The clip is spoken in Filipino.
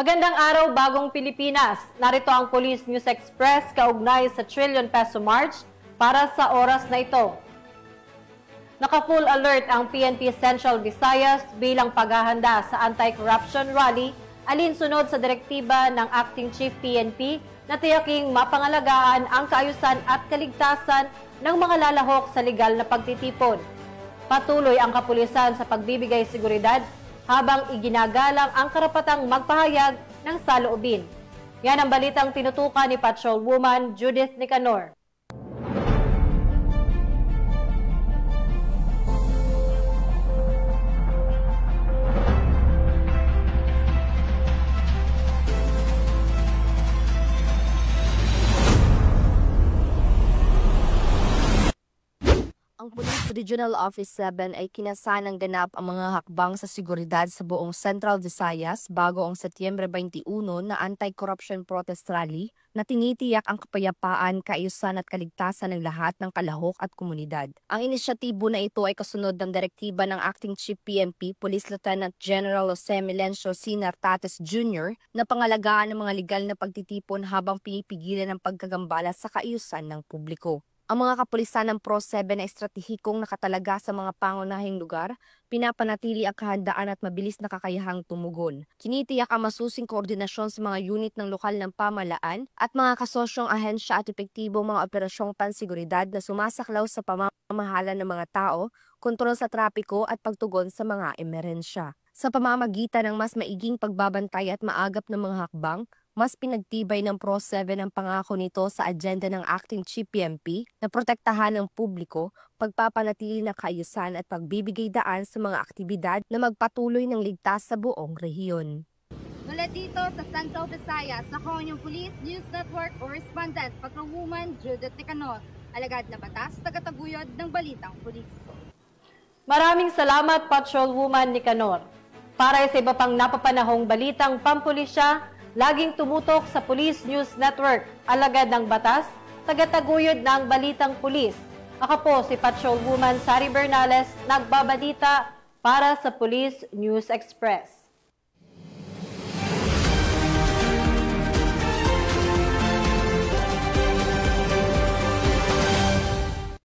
Magandang araw, Bagong Pilipinas. Narito ang Police News Express kaugnay sa Trillion Peso March para sa oras na ito. Naka-full alert ang PNP Central Visayas bilang paghahanda sa anti-corruption rally alinsunod sa direktiba ng Acting Chief PNP na tiyaking mapangalagaan ang kaayusan at kaligtasan ng mga lalahok sa legal na pagtitipon. Patuloy ang kapulisan sa pagbibigay seguridad habang iginagalang ang karapatang magpahayag ng saloobin. Yan ang balitang tinutukan ni Patrolwoman Judith Nicanor. Ang Police Regional Office 7 ay kinasanang ganap ang mga hakbang sa seguridad sa buong Central Visayas bago ang Setyembre 21 na anti-corruption protest rally na tinitiyak ang kapayapaan, kaayusan at kaligtasan ng lahat ng kalahok at komunidad. Ang inisyatibo na ito ay kasunod ng direktiba ng Acting Chief PNP, Police Lieutenant General Jose Melencio C. Nartates Jr. na pangalagaan ng mga legal na pagtitipon habang pinipigilan ang pagkagambala sa kaayusan ng publiko. Ang mga kapulisan ng Pro-7 ay estratehikong nakatalaga sa mga pangunahing lugar, pinapanatili ang kahandaan at mabilis na kakayahang tumugon. Kinitiyak ang masusing koordinasyon sa mga unit ng lokal ng pamahalaan at mga kasosyong ahensya at epektibong mga operasyong pansiguridad na sumasaklaw sa pamamahala ng mga tao, kontrol sa trapiko at pagtugon sa mga emerensya. Sa pamamagitan ng mas maiging pagbabantay at maagap ng mga hakbang, mas pinagtibay ng Pro-7 ang pangako nito sa agenda ng Acting Chief PNP na protektahan ng publiko, pagpapanatili ng kaayusan at pagbibigay daan sa mga aktibidad na magpatuloy ng ligtas sa buong rehiyon. Mula dito sa Central Visayas, ako ang inyong Police News Network Correspondent, Patrolwoman Judith Nicanor, alagad na batas, tagataguyod ng Balitang Pulis. Maraming salamat, Patrolwoman Nicanor. Para sa iba pang napapanahong balitang pampulisya, laging tumutok sa Police News Network, alagad ng batas, tagataguyod ng Balitang Pulis. Ako po si Patrolwoman Sari Bernales, nagbabalita para sa Police News Express.